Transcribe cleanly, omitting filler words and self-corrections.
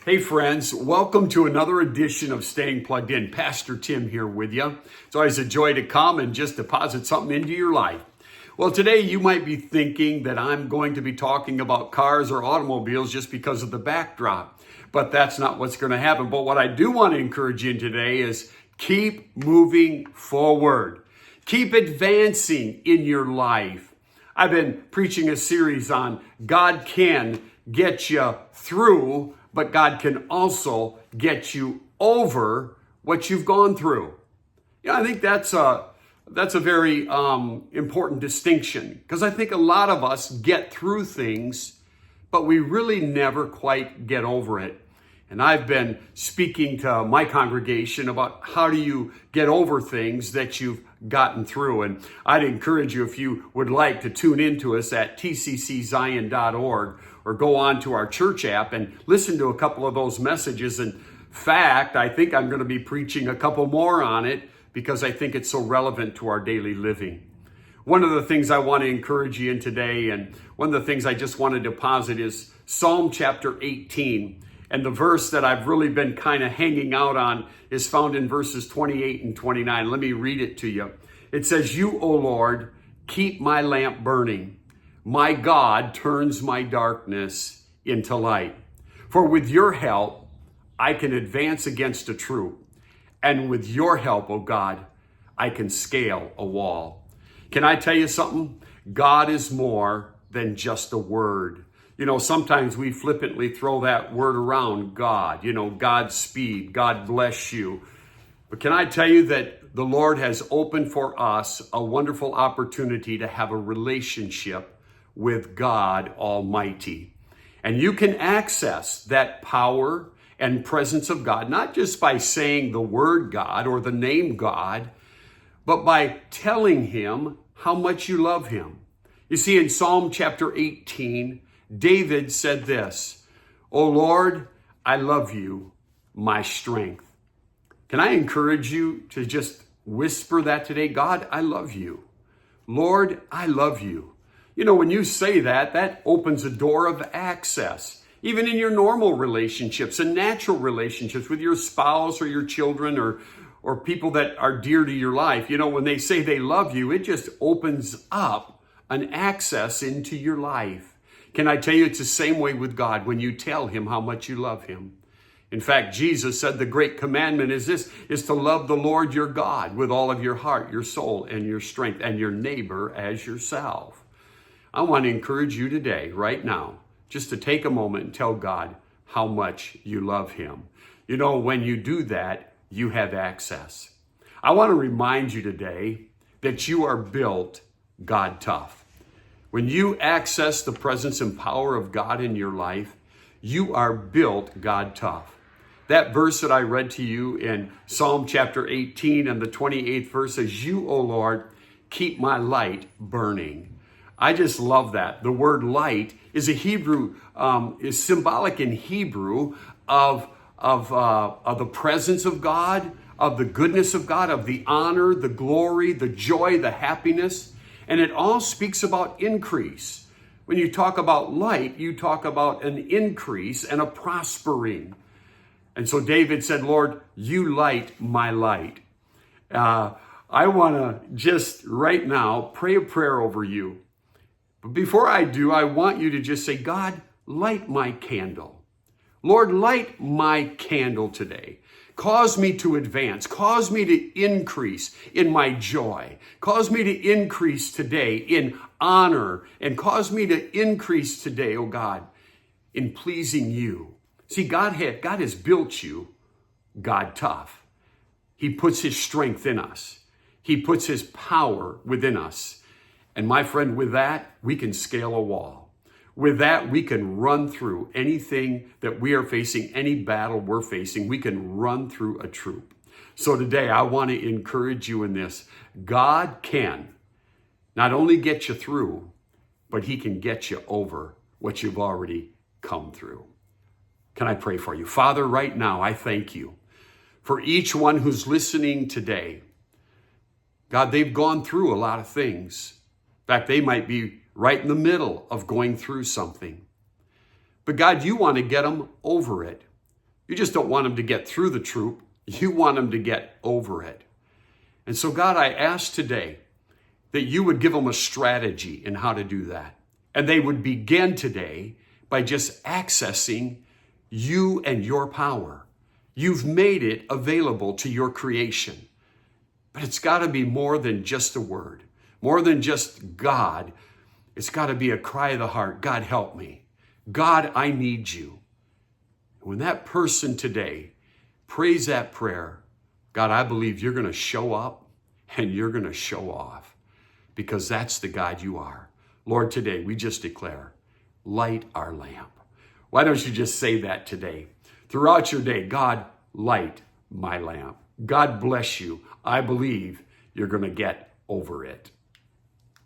Hey friends, welcome to another edition of Staying Plugged In. Pastor Tim here with you. It's always a joy to come and just deposit something into your life. Well, today you might be thinking that I'm going to be talking about cars or automobiles just because of the backdrop, but that's not what's going to happen. But what I do want to encourage you in today is keep moving forward. Keep advancing in your life. I've been preaching a series on God can get you through, but God can also get you over what you've gone through. I think that's a very important distinction, because I think a lot of us get through things, but we really never quite get over it. And I've been speaking to my congregation about how do you get over things that you've gotten through. And I'd encourage you, if you would like, to tune into us at tcczion.org or go on to our church app and listen to a couple of those messages. In fact, I think I'm going to be preaching a couple more on it because I think it's so relevant to our daily living. One of the things I want to encourage you in today, and one of the things I just want to deposit, is Psalm chapter 18. And the verse that I've really been kind of hanging out on is found in verses 28 and 29. Let me read it to you. It says, "You, O Lord, keep my lamp burning. My God turns my darkness into light. For with your help, I can advance against a troop. And with your help, O God, I can scale a wall." Can I tell you something? God is more than just a word. Sometimes we flippantly throw that word around, God, Godspeed, God bless you. But can I tell you that the Lord has opened for us a wonderful opportunity to have a relationship with God Almighty. And you can access that power and presence of God, not just by saying the word God or the name God, but by telling him how much you love him. You see, in Psalm chapter 18, David said this, "O Lord, I love you, my strength." Can I encourage you to just whisper that today? God, I love you. Lord, I love you. When you say that, that opens a door of access, even in your normal relationships and natural relationships with your spouse or your children or people that are dear to your life. When they say they love you, it just opens up an access into your life. Can I tell you, it's the same way with God when you tell him how much you love him. In fact, Jesus said the great commandment is to love the Lord your God with all of your heart, your soul, and your strength, and your neighbor as yourself. I want to encourage you today, right now, just to take a moment and tell God how much you love him. When you do that, you have access. I want to remind you today that you are built God tough. When you access the presence and power of God in your life, you are built God tough. That verse that I read to you in Psalm chapter 18 and the 28th verse says, "You, O Lord, keep my light burning." I just love that. The word light is is symbolic in Hebrew of the presence of God, of the goodness of God, of the honor, the glory, the joy, the happiness. And it all speaks about increase. When you talk about light, you talk about an increase and a prospering. And so David said, "Lord, you light my light." I want to just right now pray a prayer over you. But before I do, I want you to just say, "God, light my candle. Lord, light my candle today. Cause me to advance. Cause me to increase in my joy. Cause me to increase today in honor. And cause me to increase today, oh God, in pleasing you." See, God has built you God tough. He puts his strength in us. He puts his power within us. And my friend, with that, we can scale a wall. With that, we can run through anything that we are facing, any battle we're facing. We can run through a troop. So today, I want to encourage you in this. God can not only get you through, but he can get you over what you've already come through. Can I pray for you? Father, right now, I thank you for each one who's listening today. God, they've gone through a lot of things. In fact, they might be right in the middle of going through something. But God, you want to get them over it. You just don't want them to get through the troop. You want them to get over it. And so, God, I ask today that you would give them a strategy in how to do that. And they would begin today by just accessing you and your power. You've made it available to your creation. But it's got to be more than just a word, more than just God. It's got to be a cry of the heart. God, help me. God, I need you. When that person today prays that prayer, God, I believe you're going to show up and you're going to show off, because that's the God you are. Lord, today we just declare, light our lamp. Why don't you just say that today? Throughout your day, God, light my lamp. God bless you. I believe you're going to get over it.